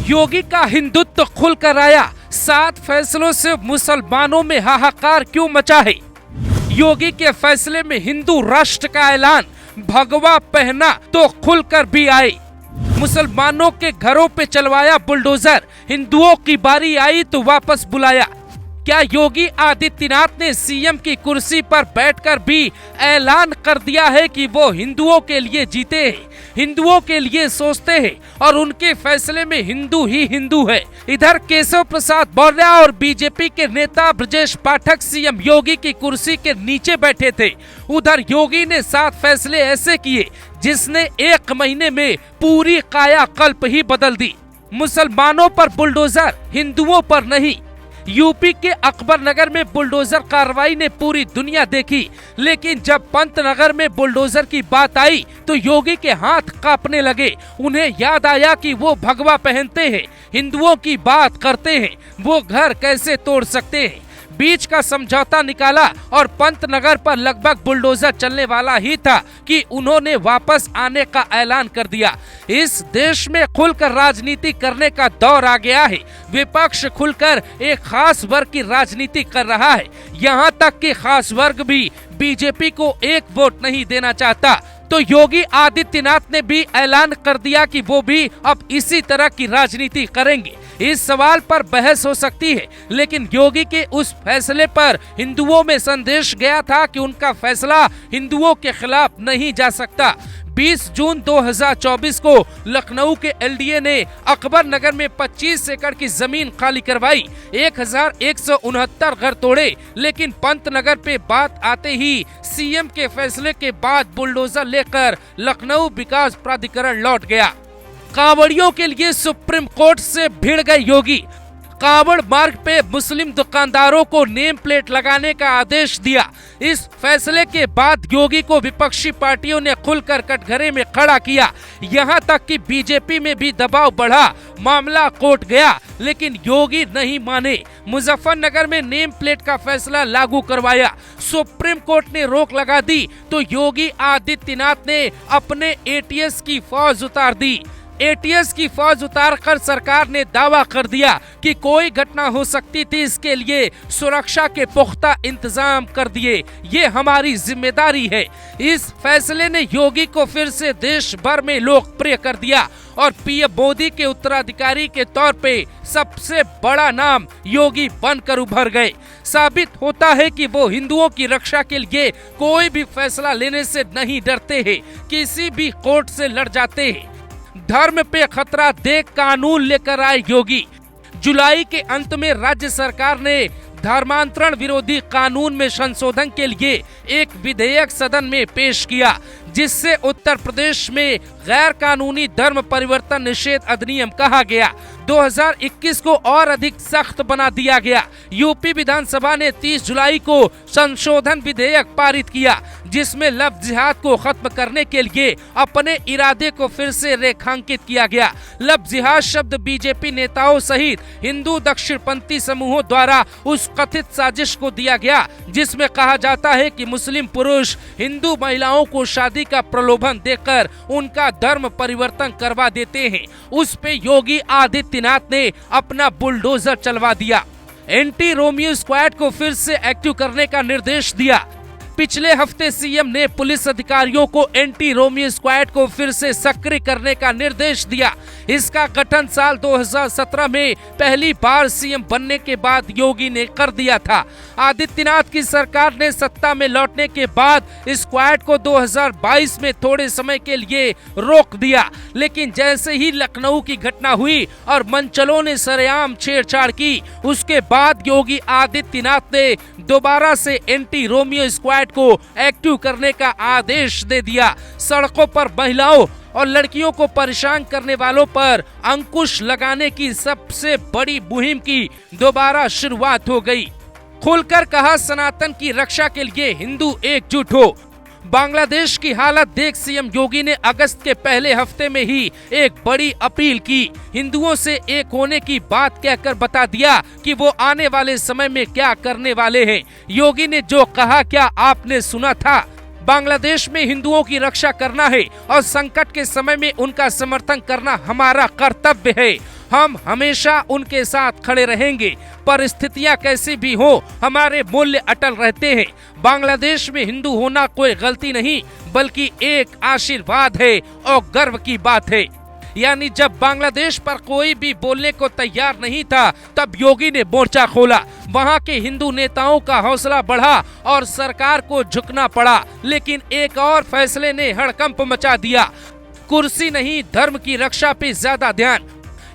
योगी का हिंदुत्व खुलकर आया, 7 फैसलों से मुसलमानों में हाहाकार क्यों मचा है। योगी के फैसले में हिंदू राष्ट्र का ऐलान, भगवा पहना तो खुलकर भी आए। मुसलमानों के घरों पे चलवाया बुलडोजर, हिंदुओं की बारी आई तो वापस बुलाया। क्या योगी आदित्यनाथ ने सीएम की कुर्सी पर बैठकर भी ऐलान कर दिया है कि वो हिंदुओं के लिए जीते हैं, हिंदुओं के लिए सोचते हैं और उनके फैसले में हिंदू ही हिंदू है। इधर केशव प्रसाद मौर्य और बीजेपी के नेता ब्रजेश पाठक सीएम योगी की कुर्सी के नीचे बैठे थे। उधर योगी ने 7 फैसले ऐसे किए जिसने 1 महीने में पूरी कायाकल्प ही बदल दी। मुसलमानों पर बुलडोजर, हिंदुओं पर नहीं। यूपी के अकबर नगर में बुलडोजर कार्रवाई ने पूरी दुनिया देखी, लेकिन जब पंतनगर में बुलडोजर की बात आई तो योगी के हाथ कांपने लगे। उन्हें याद आया कि वो भगवा पहनते हैं, हिंदुओं की बात करते हैं, वो घर कैसे तोड़ सकते हैं। बीच का समझौता निकाला और पंतनगर पर लगभग बुलडोजर चलने वाला ही था कि उन्होंने वापस आने का ऐलान कर दिया। इस देश में खुलकर राजनीति करने का दौर आ गया है। विपक्ष खुलकर एक खास वर्ग की राजनीति कर रहा है। यहाँ तक कि खास वर्ग भी बीजेपी को 1 वोट नहीं देना चाहता। तो योगी आदित्यनाथ ने भी ऐलान कर दिया कि वो भी अब इसी तरह की राजनीति करेंगे। इस सवाल पर बहस हो सकती है, लेकिन योगी के उस फैसले पर हिंदुओं में संदेश गया था कि उनका फैसला हिंदुओं के खिलाफ नहीं जा सकता। 20 जून 2024 को लखनऊ के एलडीए ने अकबर नगर में 25 एकड़ की जमीन खाली करवाई, 1169 घर तोड़े, लेकिन पंतनगर पे बात आते ही सीएम के फैसले के बाद बुलडोजर लेकर लखनऊ विकास प्राधिकरण लौट गया। कांवड़ियों के लिए सुप्रीम कोर्ट से भिड़ गए योगी। कांवड़ मार्ग पे मुस्लिम दुकानदारों को नेम प्लेट लगाने का आदेश दिया। इस फैसले के बाद योगी को विपक्षी पार्टियों ने खुलकर कटघरे में खड़ा किया। यहाँ तक कि बीजेपी में भी दबाव बढ़ा, मामला कोर्ट गया, लेकिन योगी नहीं माने। मुजफ्फरनगर में नेम प्लेट का फैसला लागू करवाया। सुप्रीम कोर्ट ने रोक लगा दी तो योगी आदित्यनाथ ने अपने एटीएस की फौज उतार दी। एटीएस की फौज उतारकर सरकार ने दावा कर दिया कि कोई घटना हो सकती थी, इसके लिए सुरक्षा के पुख्ता इंतजाम कर दिए, ये हमारी जिम्मेदारी है। इस फैसले ने योगी को फिर से देश भर में लोकप्रिय कर दिया और पीएम मोदी के उत्तराधिकारी के तौर पे सबसे बड़ा नाम योगी बनकर उभर गए। साबित होता है कि वो हिंदुओं की रक्षा के लिए कोई भी फैसला लेने से नहीं डरते हैं, किसी भी कोर्ट से लड़ जाते हैं। धर्म पे खतरा देख कानून लेकर आए योगी। जुलाई के अंत में राज्य सरकार ने धर्मांतरण विरोधी कानून में संशोधन के लिए एक विधेयक सदन में पेश किया, जिससे उत्तर प्रदेश में गैर कानूनी धर्म परिवर्तन निषेध अधिनियम कहा गया 2021 को और अधिक सख्त बना दिया गया। यूपी विधानसभा ने 30 जुलाई को संशोधन विधेयक पारित किया, जिसमें लव जिहाद को खत्म करने के लिए अपने इरादे को फिर से रेखांकित किया गया। लव जिहाद शब्द बीजेपी नेताओं सहित हिंदू दक्षिणपंथी समूहों द्वारा उस कथित साजिश को दिया गया, जिसमें कहा जाता है कि मुस्लिम पुरुष हिंदू महिलाओं को शादी का प्रलोभन देकर उनका धर्म परिवर्तन करवा देते हैं। उस पे योगी आदित्यनाथ ने अपना बुलडोजर चलवा दिया। एंटी रोमियो स्क्वाड को फिर से एक्टिव करने का निर्देश दिया। पिछले हफ्ते सीएम ने पुलिस अधिकारियों को एंटी रोमियो स्क्वाड को फिर से सक्रिय करने का निर्देश दिया। इसका गठन साल 2017 में पहली बार सीएम बनने के बाद योगी ने कर दिया था। आदित्यनाथ की सरकार ने सत्ता में लौटने के बाद स्क्वाड को 2022 में थोड़े समय के लिए रोक दिया, लेकिन जैसे ही लखनऊ की घटना हुई और मंचलों ने सरेआम छेड़छाड़ की, उसके बाद योगी आदित्यनाथ ने दोबारा से एंटी रोमियो स्क्वाड को एक्टिव करने का आदेश दे दिया। सड़कों पर महिलाओं और लड़कियों को परेशान करने वालों पर अंकुश लगाने की सबसे बड़ी मुहिम की दोबारा शुरुआत हो गई। खुलकर कहा, सनातन की रक्षा के लिए हिंदू एकजुट हो। बांग्लादेश की हालत देख सीएम योगी ने अगस्त के पहले हफ्ते में ही एक बड़ी अपील की। हिंदुओं से एक होने की बात कहकर बता दिया कि वो आने वाले समय में क्या करने वाले हैं। योगी ने जो कहा, क्या आपने सुना था? बांग्लादेश में हिंदुओं की रक्षा करना है और संकट के समय में उनका समर्थन करना हमारा कर्तव्य है। हम हमेशा उनके साथ खड़े रहेंगे। परिस्थितियां कैसी भी हो, हमारे मूल्य अटल रहते हैं। बांग्लादेश में हिंदू होना कोई गलती नहीं, बल्कि एक आशीर्वाद है और गर्व की बात है। यानी जब बांग्लादेश पर कोई भी बोलने को तैयार नहीं था, तब योगी ने मोर्चा खोला। वहां के हिंदू नेताओं का हौसला बढ़ा और सरकार को झुकना पड़ा। लेकिन एक और फैसले ने हड़कंप मचा दिया। कुर्सी नहीं, धर्म की रक्षा पे ज्यादा ध्यान।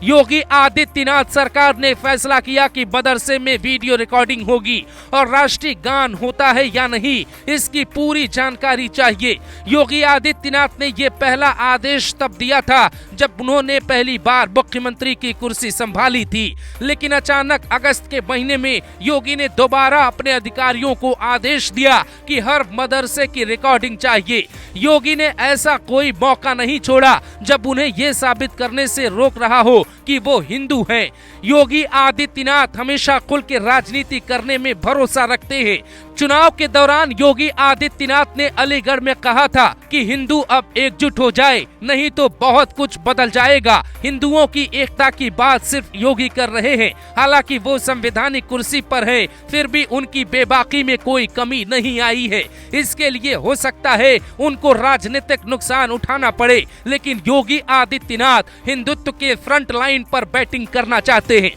योगी आदित्यनाथ सरकार ने फैसला किया कि मदरसे में वीडियो रिकॉर्डिंग होगी और राष्ट्रीय गान होता है या नहीं, इसकी पूरी जानकारी चाहिए। योगी आदित्यनाथ ने ये पहला आदेश तब दिया था जब उन्होंने पहली बार मुख्यमंत्री की कुर्सी संभाली थी। लेकिन अचानक अगस्त के महीने में योगी ने दोबारा अपने अधिकारियों को आदेश दिया कि हर मदरसे की रिकॉर्डिंग चाहिए। योगी ने ऐसा कोई मौका नहीं छोड़ा जब उन्हें ये साबित करने से रोक रहा हो कि वो हिंदू हैं। योगी आदित्यनाथ हमेशा खुल के राजनीति करने में भरोसा रखते हैं। चुनाव के दौरान योगी आदित्यनाथ ने अलीगढ़ में कहा था कि हिंदू अब एकजुट हो जाए, नहीं तो बहुत कुछ बदल जाएगा। हिंदुओं की एकता की बात सिर्फ योगी कर रहे हैं। हालांकि वो संवैधानिक कुर्सी पर है, फिर भी उनकी बेबाकी में कोई कमी नहीं आई है। इसके लिए हो सकता है उनको राजनीतिक नुकसान उठाना पड़े, लेकिन योगी आदित्यनाथ हिंदुत्व के फ्रंट लाइन पर बैटिंग करना चाहते हैं।